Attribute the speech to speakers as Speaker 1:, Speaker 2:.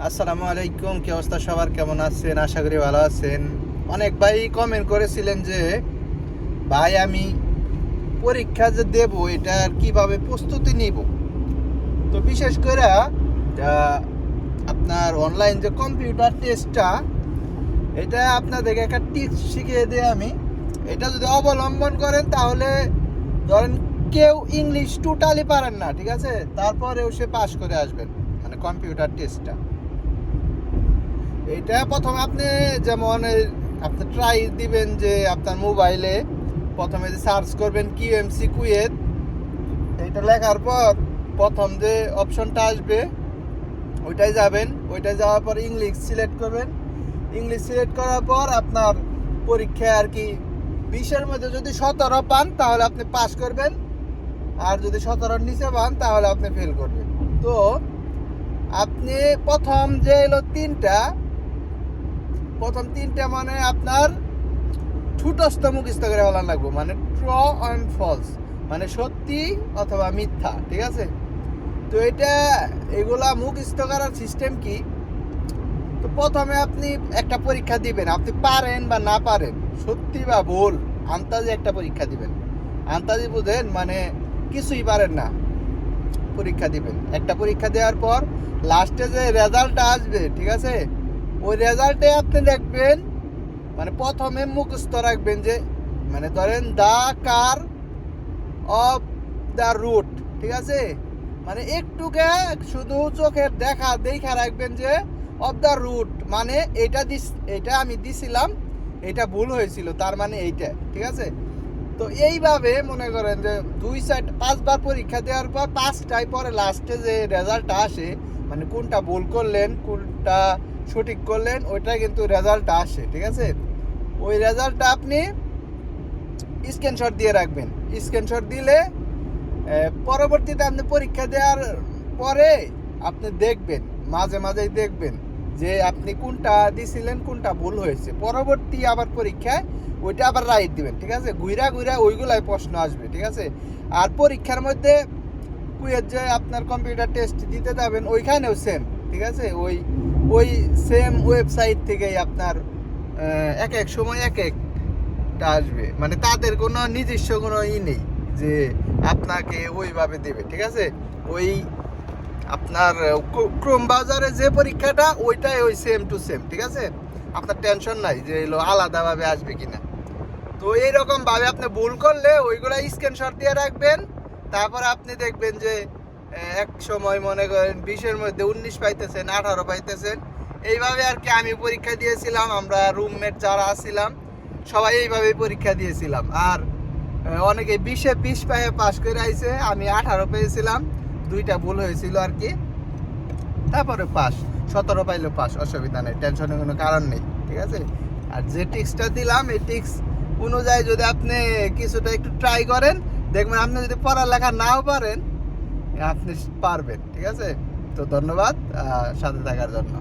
Speaker 1: আসসালামু আলাইকুম। কি অবস্থা সবার, কেমন আছেন? আশা করি ভালো আছেন। অনেক ভাই কমেন্ট করেছিলেন যে ভাই আমি পরীক্ষা যে দেব এটার কিভাবে প্রস্তুতি নিব। তো বিশেষ করে আপনার অনলাইন যে কম্পিউটার টেস্টটা, এটা আপনাদেরকে একটা টিপস শিখিয়ে দিই আমি। এটা যদি অবলম্বন করেন তাহলে ধরেন কেউ ইংলিশ টোটালি পারেন না, ঠিক আছে, তারপরেও সে পাস করে আসবেন, মানে কম্পিউটার টেস্টটা। এটা প্রথম আপনি যেমন আপনি ট্রাই দিবেন যে আপনার মোবাইলে প্রথমে যে সার্চ করবেন কিউএমসি কুয়েত, এটা লেখার পর প্রথম যে অপশনটা আসবে ওইটাই যাবেন। ওইটাই যাওয়ার পর ইংলিশ সিলেক্ট করবেন। ইংলিশ সিলেক্ট করার পর আপনার পরীক্ষায় আর কি 20-এর মধ্যে যদি 17 পান তাহলে আপনি পাস করবেন, আর যদি 17-র নিচে পান তাহলে আপনি ফেল করবেন। তো আপনি প্রথম যে এলো প্রথম তিনটা মানে আপনার ঠুটস্থ মুখস্থ করে বলা লাগবে, মানে ট্র অ্যান্ড ফলস, মানে সত্যি অথবা মিথ্যা, ঠিক আছে। তো এগুলা মুখস্থ করার সিস্টেম কি? তো প্রথমে আপনি একটা পরীক্ষা দিবেন, আপনি পারেন বা না পারেন, সত্যি বা ভুল আন্তাজে একটা পরীক্ষা দিবেন। আন্তাজি বুঝেন, মানে কিছুই পারেন না, পরীক্ষা দিবেন। একটা পরীক্ষা দেওয়ার পর লাস্টে যে রেজাল্টটা আসবে, ঠিক আছে, ওই রেজাল্টে আপনি দেখবেন, মানে প্রথমে মুখস্থ রাখবেন যে, মানে ধরেন দা কার অফ দ্য রুট, ঠিক আছে, মানে একটুকে শুধু চোখের দেখা রাখবেন যে অফ দ্য রুট, মানে এটা আমি দিছিলাম, এটা ভুল হয়েছিল, তার মানে এইটা, ঠিক আছে। তো এইভাবে মনে করেন যে 5বার পরীক্ষা দেওয়ার পর 5টায় পরে লাস্টে যে রেজাল্টটা আসে, মানে কোনটা ভুল করলেন কোনটা সঠিক করলেন ওইটা কিন্তু রেজাল্টটা আসে, ঠিক আছে। ওই রেজাল্টটা আপনি স্ক্রিনশট দিয়ে রাখবেন। স্ক্রিনশট দিলে পরবর্তীতে আপনি পরীক্ষা দেওয়ার পরে আপনি দেখবেন, মাঝে মাঝেই দেখবেন যে আপনি কোনটা দিছিলেন কোনটা ভুল হয়েছে। পরবর্তী আবার পরীক্ষায় ওইটা আবার রাইট দিবেন, ঠিক আছে। ঘুরা ওইগুলাই প্রশ্ন আসবে, ঠিক আছে। আর পরীক্ষার মধ্যে কুয়েত যে আপনার কম্পিউটার টেস্ট দিতে যাবেন ওইখানেও সেম, ঠিক আছে। ওই সেম ওয়েবসাইট থেকেই আপনার এক এক সময় এক একটা আসবে, মানে তাদের কোনো নিজস্ব কোনো নেই যে আপনাকে ওইভাবে দেবে, ঠিক আছে। ওই আপনার ক্রোম ব্রাউজারে যে পরীক্ষাটা ওইটাই ওই সেম টু সেম, ঠিক আছে। আপনার টেনশন নাই যে এলো আলাদাভাবে আসবে কিনা। তো এইরকম ভাবে আপনি ভুল করলে ওইগুলো স্ক্রিনশট দিয়ে রাখবেন। তারপর আপনি দেখবেন যে এক সময় মনে করেন 20-এর মধ্যে 19 পাইতেছেন, 18 পাইতেছেন। এইভাবে আর কি আমি পরীক্ষা দিয়েছিলাম, আমরা রুমমেট যারা আছিলাম সবাই এইভাবেই পরীক্ষা দিয়েছিলাম। আর অনেকে 20-এ 20 পায়ে পাস করে আইছে, আমি 18 পেয়েছিলাম, 2টা ভুল হয়েছিল আর কি। তারপরে পাস, 17 পাইলে পাস, অসুবিধা নেই, টেনশনের কোনো কারণ নেই, ঠিক আছে। আর যে টিক্সটা দিলাম এই টিক্স অনুযায়ী যদি আপনি কিছুটা একটু ট্রাই করেন, দেখবেন আপনি যদি পড়ালেখা নাও পারেন আপনি পারবেন, ঠিক আছে। তো ধন্যবাদ সাথে থাকার জন্য।